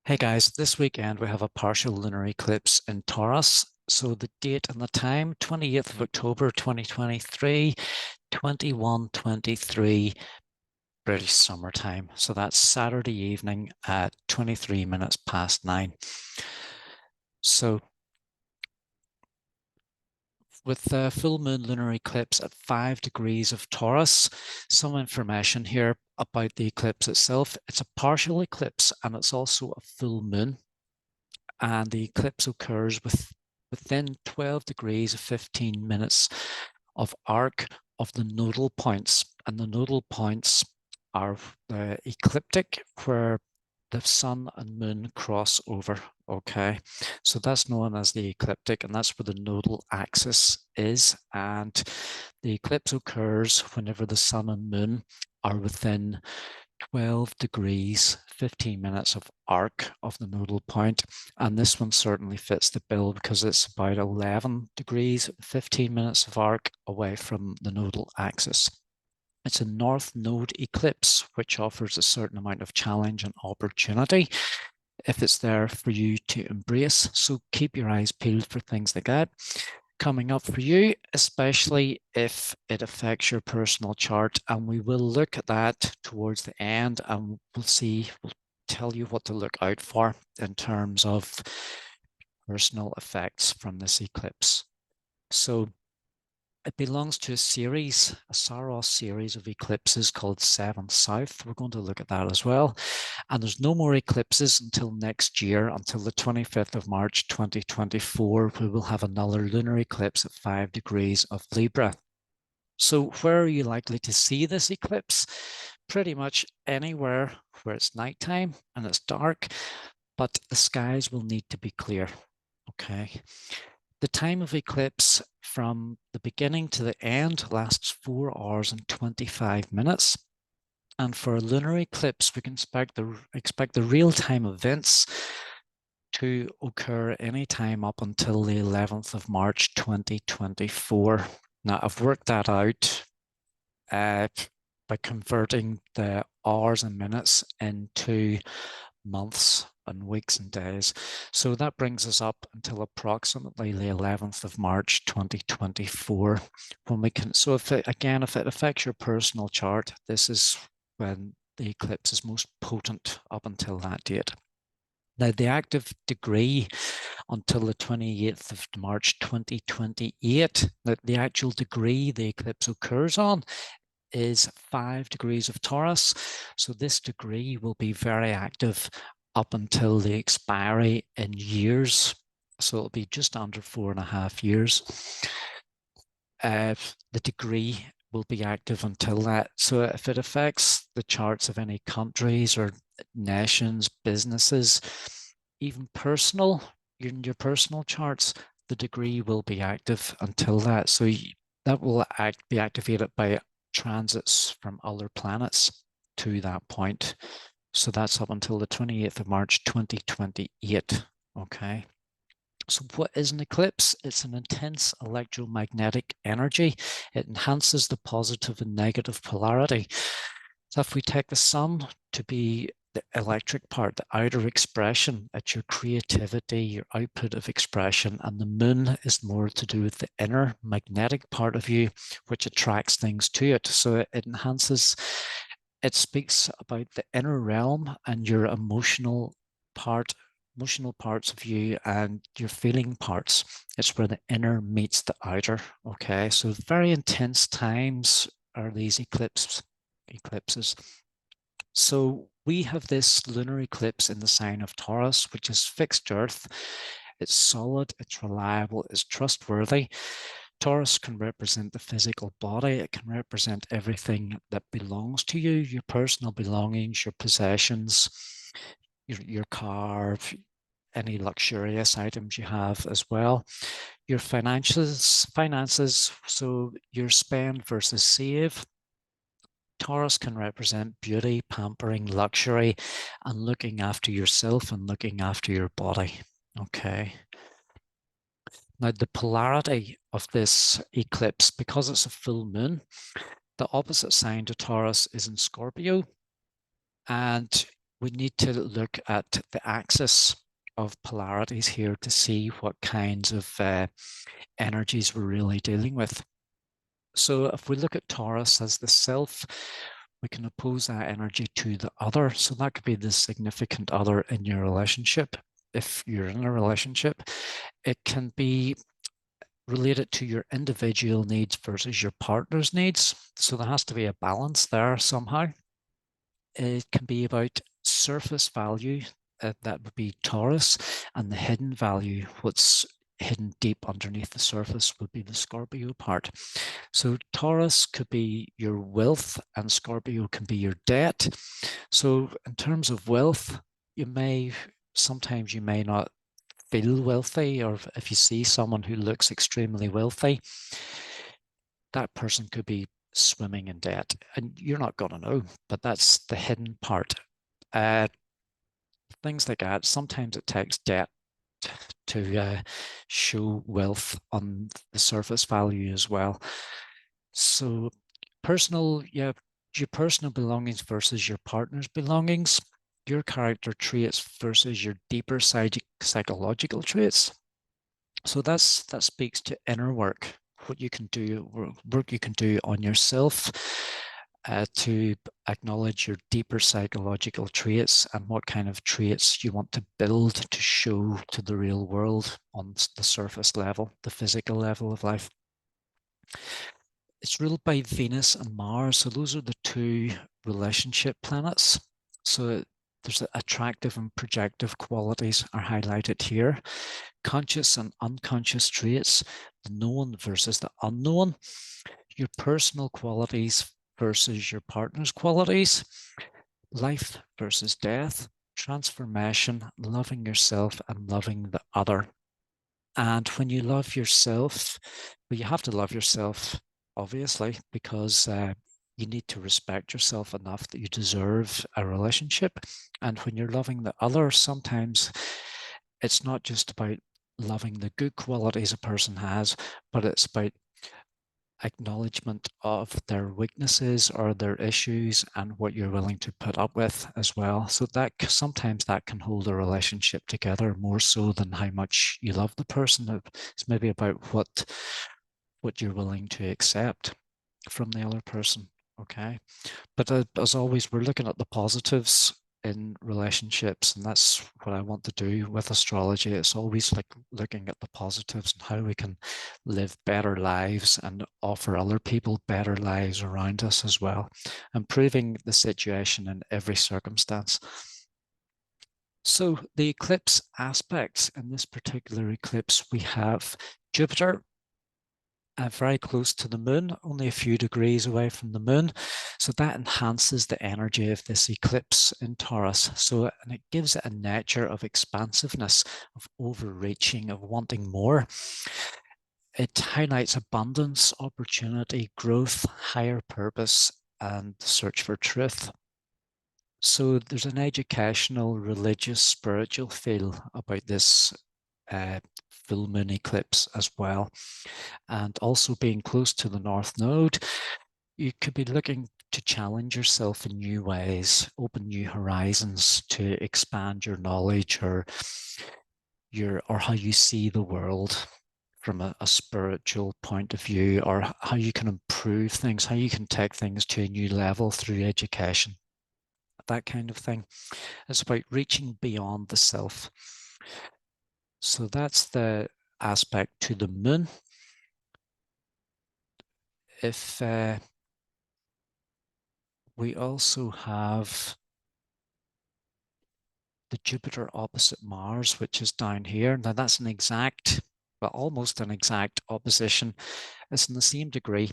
Hey guys, this weekend we have a partial lunar eclipse in Taurus. So the date and the time, 28th of October 2023, 21:23 British Summer Time. So that's Saturday evening at 23 minutes past 9. So with the full moon lunar eclipse at 5 degrees of Taurus, some information here about the eclipse itself. It's a partial eclipse and it's also a full moon. And the eclipse occurs within 12 degrees of 15 minutes of arc of the nodal points. And the nodal points are the ecliptic, where the sun and moon cross over. Okay, so that's known as the ecliptic, and that's where the nodal axis is. And the eclipse occurs whenever the sun and moon are within 12 degrees, 15 minutes of arc of the nodal point. And this one certainly fits the bill because it's about 11 degrees, 15 minutes of arc away from the nodal axis. It's a north node eclipse, which offers a certain amount of challenge and opportunity if it's there for you to embrace. So keep your eyes peeled for things like that coming up for you, especially if it affects your personal chart. And we will look at that towards the end and we'll tell you what to look out for in terms of personal effects from this eclipse. So it belongs to a series, a Saros series of eclipses called Seven South. We're going to look at that as well. And there's no more eclipses until next year, until the 25th of March 2024, we will have another lunar eclipse at 5 degrees of Libra. So where are you likely to see this eclipse? Pretty much anywhere where it's nighttime and it's dark, but the skies will need to be clear. Okay. The time of eclipse from the beginning to the end lasts 4 hours and 25 minutes. And for a lunar eclipse, we can expect the real-time events to occur anytime up until the 11th of March 2024. Now, I've worked that out by converting the hours and minutes into months and weeks and days. So that brings us up until approximately the 11th of March 2024 when we can. So if it affects your personal chart, this is when the eclipse is most potent up until that date. Now, the active degree until the 28th of March 2028, the actual degree the eclipse occurs on is 5 degrees of Taurus. So this degree will be very active up until the expiry in years. So it'll be just under 4.5 years. The degree will be active until that. So if it affects the charts of any countries or nations, businesses, even personal, in your personal charts, the degree will be active until that. So that will be activated by transits from other planets to that point. So that's up until the 28th of March 2028. Okay. So what is an eclipse? It's an intense electromagnetic energy. It enhances the positive and negative polarity. So if we take the sun to be the electric part, the outer expression, it's your creativity, your output of expression, and the moon is more to do with the inner magnetic part of you, which attracts things to it. So it enhances, it speaks about the inner realm and your emotional parts of you and your feeling parts. It's where the inner meets the outer. Okay, so very intense times are these eclipses. So we have this lunar eclipse in the sign of Taurus, which is fixed Earth. It's solid, it's reliable, it's trustworthy. Taurus can represent the physical body. It can represent everything that belongs to you, your personal belongings, your possessions, your car, any luxurious items you have as well. Your finances, so your spend versus save. Taurus can represent beauty, pampering, luxury, and looking after yourself and looking after your body. Okay. Now, the polarity of this eclipse, because it's a full moon, the opposite sign to Taurus is in Scorpio. And we need to look at the axis of polarities here to see what kinds of energies we're really dealing with. So if we look at Taurus as the self, we can oppose that energy to the other. So that could be the significant other in your relationship. If you're in a relationship, it can be related to your individual needs versus your partner's needs. So there has to be a balance there somehow. It can be about surface value, that would be Taurus, and the hidden value, what's hidden deep underneath the surface, would be the Scorpio part. So Taurus could be your wealth and Scorpio can be your debt. So in terms of wealth, sometimes you may not feel wealthy, or if you see someone who looks extremely wealthy, that person could be swimming in debt and you're not going to know, but that's the hidden part. uh, Things like that. Sometimes it takes debt to show wealth on the surface value as well. So your personal belongings versus your partner's belongings, your character traits versus your deeper psychological traits. So that speaks to inner work, what you can do, work you can do on yourself to acknowledge your deeper psychological traits and what kind of traits you want to build to show to the real world on the surface level, the physical level of life. It's ruled by Venus and Mars. So those are the two relationship planets. So there's attractive and projective qualities are highlighted here. Conscious and unconscious traits, the known versus the unknown, your personal qualities versus your partner's qualities, life versus death, transformation, loving yourself and loving the other. And when you love yourself, well, you have to love yourself, obviously, because you need to respect yourself enough that you deserve a relationship. And when you're loving the other, sometimes it's not just about loving the good qualities a person has, but it's about acknowledgement of their weaknesses or their issues and what you're willing to put up with as well. So that sometimes that can hold a relationship together more so than how much you love the person. It's maybe about what you're willing to accept from the other person. Okay. But as always, we're looking at the positives in relationships, and that's what I want to do with astrology. It's always like looking at the positives and how we can live better lives and offer other people better lives around us as well, improving the situation in every circumstance. So the eclipse aspects, in this particular eclipse, we have Jupiter very close to the moon, only a few degrees away from the moon. So that enhances the energy of this eclipse in Taurus. So, and it gives it a nature of expansiveness, of overreaching, of wanting more. It highlights abundance, opportunity, growth, higher purpose, and the search for truth. So there's an educational, religious, spiritual feel about this full moon eclipse as well. And also being close to the North Node, you could be looking to challenge yourself in new ways, open new horizons, to expand your knowledge or how you see the world from a spiritual point of view, or how you can improve things, how you can take things to a new level through education, that kind of thing. It's about reaching beyond the self. So that's the aspect to the moon. If we also have the Jupiter opposite Mars, which is down here. Now that's an exact, well, almost an exact opposition. It's in the same degree,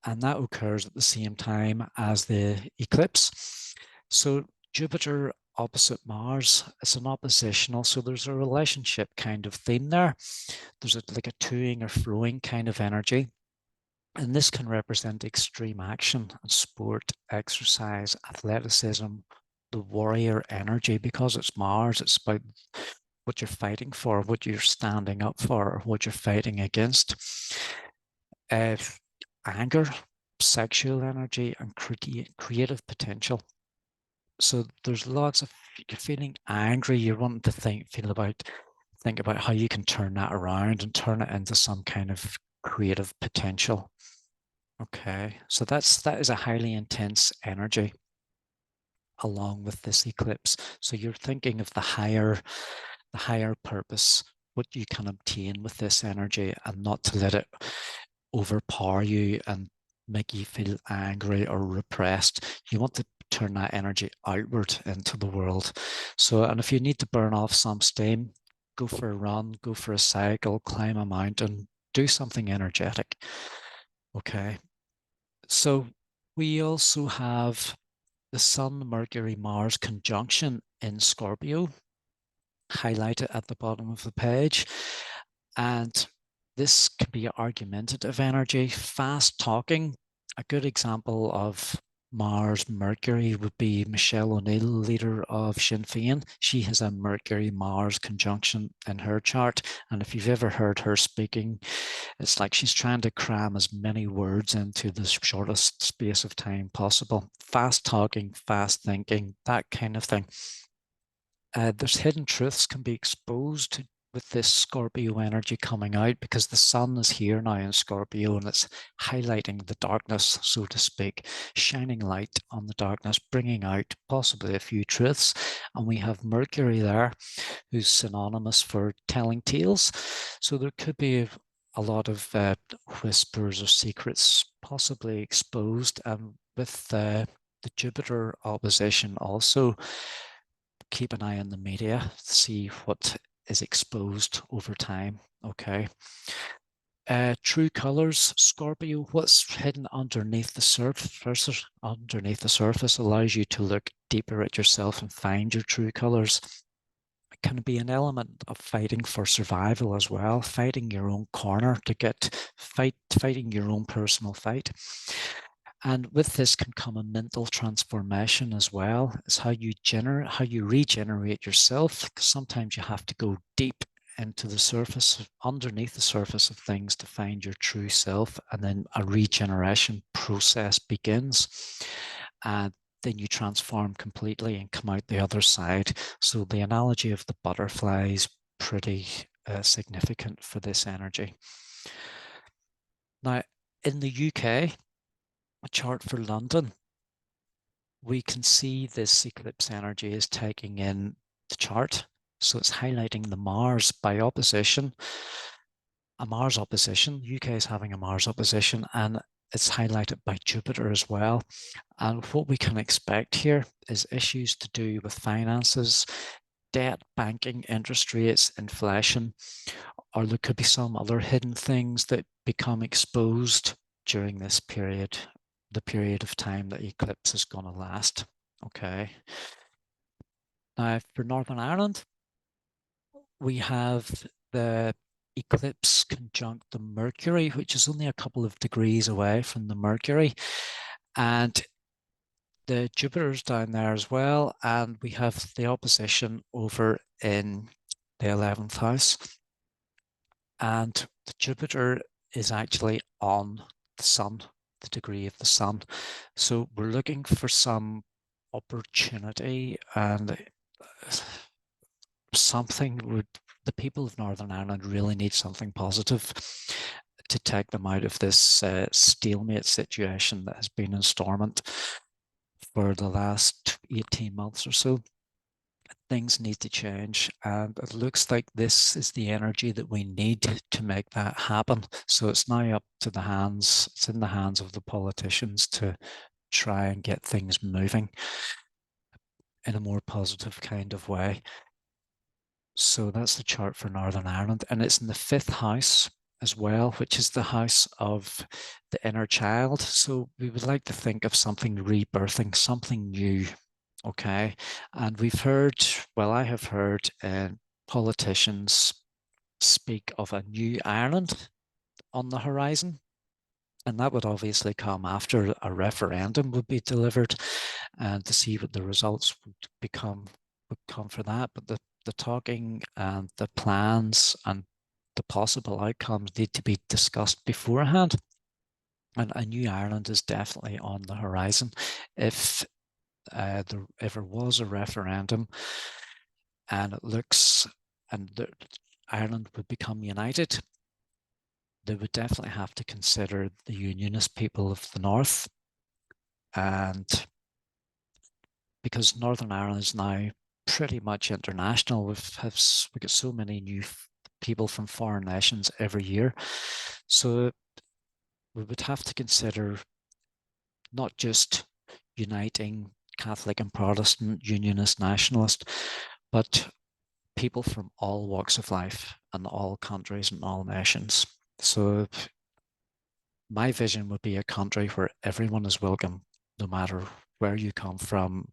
and that occurs at the same time as the eclipse. So Jupiter opposite Mars, it's an oppositional, so there's a relationship kind of theme there. There's like a toing or flowing kind of energy. And this can represent extreme action and sport, exercise, athleticism, the warrior energy. Because it's Mars, it's about what you're fighting for, what you're standing up for, what you're fighting against. Anger, sexual energy, and creative potential. So there's lots of, you're feeling angry, you're wanting to think about how you can turn that around and turn it into some kind of creative potential. Okay, so that is a highly intense energy along with this eclipse. So you're thinking of the higher purpose, what you can obtain with this energy, and not to let it overpower you and make you feel angry or repressed. You want to turn that energy outward into the world. So, and if you need to burn off some steam, go for a run, go for a cycle, climb a mountain, do something energetic. Okay. So we also have the Sun, Mercury, Mars conjunction in Scorpio, highlighted at the bottom of the page. And this can be argumentative energy, fast talking. A good example of Mars Mercury would be Michelle O'Neill, leader of Sinn Féin. She has a Mercury Mars conjunction in her chart. And if you've ever heard her speaking, it's like she's trying to cram as many words into the shortest space of time possible. Fast talking, fast thinking, that kind of thing. There's hidden truths can be exposed with this Scorpio energy coming out because the sun is here now in Scorpio and it's highlighting the darkness, so to speak, shining light on the darkness, bringing out possibly a few truths. And we have Mercury there, who's synonymous for telling tales. So there could be a lot of whispers or secrets possibly exposed. And with the Jupiter opposition also, keep an eye on the media, see what is exposed over time. Okay. True colors, Scorpio, what's hidden underneath the surface, allows you to look deeper at yourself and find your true colors. It can be an element of fighting for survival as well, fighting your own corner to fighting your own personal fight. And with this can come a mental transformation as well. It's how you regenerate yourself. Because sometimes you have to go deep into the surface, underneath the surface of things to find your true self. And then a regeneration process begins. And then you transform completely and come out the other side. So the analogy of the butterfly is pretty significant for this energy. Now, in the UK, a chart for London, we can see this eclipse energy is taking in the chart. So it's highlighting the Mars by opposition, a Mars opposition. UK is having a Mars opposition, and it's highlighted by Jupiter as well. And what we can expect here is issues to do with finances, debt, banking, interest rates, inflation, or there could be some other hidden things that become exposed during this period, the period of time that eclipse is going to last. Okay. Now, for Northern Ireland, we have the eclipse conjunct the Mercury, which is only a couple of degrees away from the Mercury. And the Jupiter's down there as well. And we have the opposition over in the 11th house. And the Jupiter is actually on the sun, the degree of the sun. So we're looking for some opportunity, and the people of Northern Ireland really need something positive to take them out of this stalemate situation that has been in Stormont for the last 18 months or so. Things need to change, and it looks like this is the energy that we need to make that happen. So it's now it's in the hands of the politicians to try and get things moving in a more positive kind of way. So that's the chart for Northern Ireland, and it's in the 5th house as well, which is the house of the inner child. So we would like to think of something rebirthing, something new. Okay. And I have heard politicians speak of a new Ireland on the horizon. And that would obviously come after a referendum would be delivered, and to see what the results would come for that. But the talking and the plans and the possible outcomes need to be discussed beforehand. And a new Ireland is definitely on the horizon. If there ever was a referendum and it looks and Ireland would become united, they would definitely have to consider the unionist people of the north. And because Northern Ireland is now pretty much international, we've got so many new people from foreign nations every year. So we would have to consider not just uniting Catholic and Protestant, unionist, nationalist, but people from all walks of life and all countries and all nations. So my vision would be a country where everyone is welcome, no matter where you come from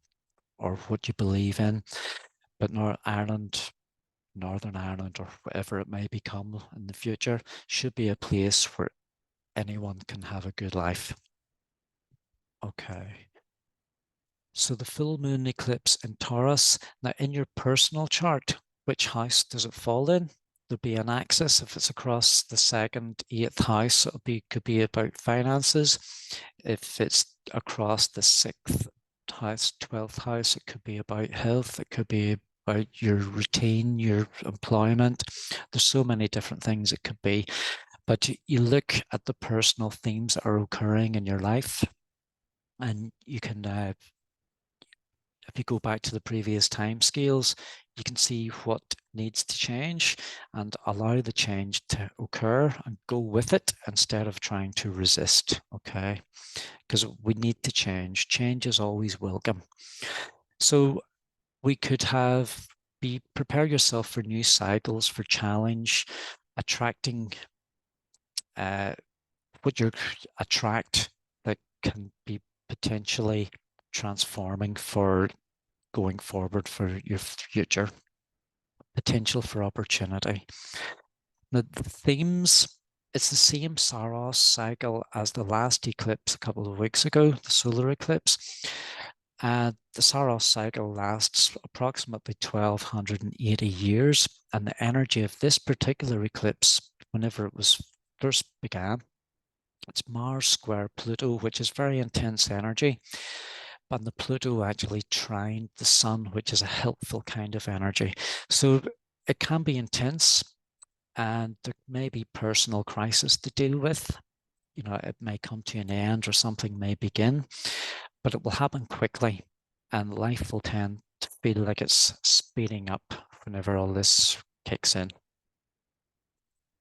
or what you believe in. But Ireland, Northern Ireland, or whatever it may become in the future, should be a place where anyone can have a good life. Okay. So the full moon eclipse in Taurus. Now, in your personal chart, which house does it fall in? There'll be an axis. If it's across the second, eighth house, could be about finances. If it's across the sixth house, 12th house, it could be about health. It could be about your routine, your employment. There's so many different things it could be. But you look at the personal themes that are occurring in your life, and you can if you go back to the previous time scales, you can see what needs to change and allow the change to occur and go with it instead of trying to resist, okay? Because we need to change. Change is always welcome. So we could prepare yourself for new cycles, for challenge, attracting what you attract that can be potentially transforming for going forward for your future, potential for opportunity. The themes, it's the same Saros cycle as the last eclipse a couple of weeks ago, the solar eclipse. The Saros cycle lasts approximately 1280 years, and the energy of this particular eclipse, whenever it was first began, it's Mars square Pluto, which is very intense energy. But the Pluto actually trined the sun, which is a helpful kind of energy. So it can be intense and there may be personal crisis to deal with. You know, it may come to an end or something may begin, but it will happen quickly and life will tend to feel like it's speeding up whenever all this kicks in.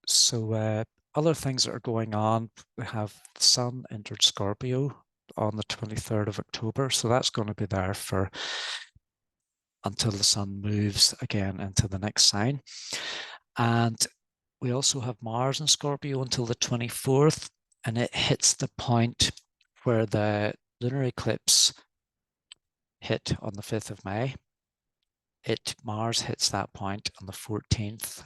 So other things that are going on, we have the Sun entered Scorpio on the 23rd of October. So that's going to be there for until the Sun moves again into the next sign. And we also have Mars in Scorpio until the 24th, and it hits the point where the lunar eclipse hit on the 5th of May. Mars hits that point on the 14th,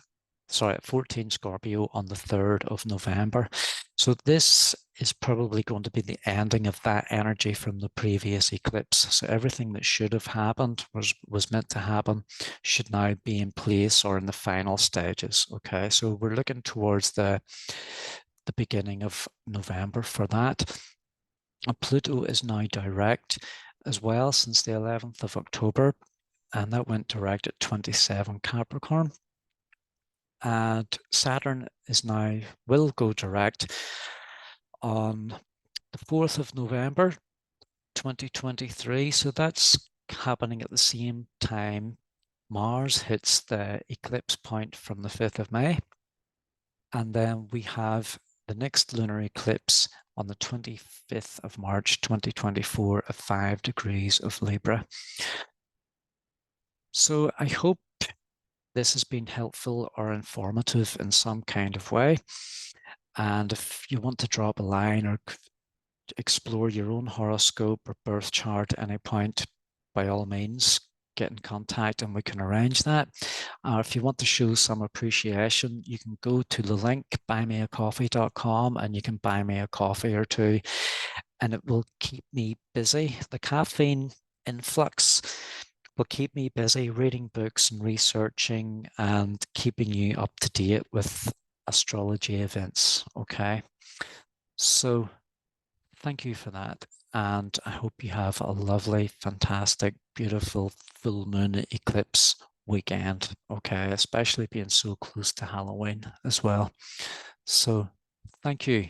14 Scorpio on the 3rd of November. So this is probably going to be the ending of that energy from the previous eclipse. So everything that should have happened, was meant to happen, should now be in place or in the final stages. Okay, so we're looking towards the beginning of November for that. And Pluto is now direct as well since the 11th of October, and that went direct at 27 Capricorn. And Saturn will go direct on the 4th of November 2023. So that's happening at the same time Mars hits the eclipse point from the 5th of May. And then we have the next lunar eclipse on the 25th of March 2024 at 5 degrees of Libra. So I hope this has been helpful or informative in some kind of way. And if you want to drop a line or explore your own horoscope or birth chart at any point, by all means, get in contact and we can arrange that. If you want to show some appreciation, you can go to the link buymeacoffee.com and you can buy me a coffee or two, and it will keep me busy. The caffeine influx will keep me busy reading books and researching and keeping you up to date with astrology events. Okay, so thank you for that. and I hope you have a lovely, fantastic, beautiful full moon eclipse weekend. Okay, especially being so close to Halloween as well. So thank you.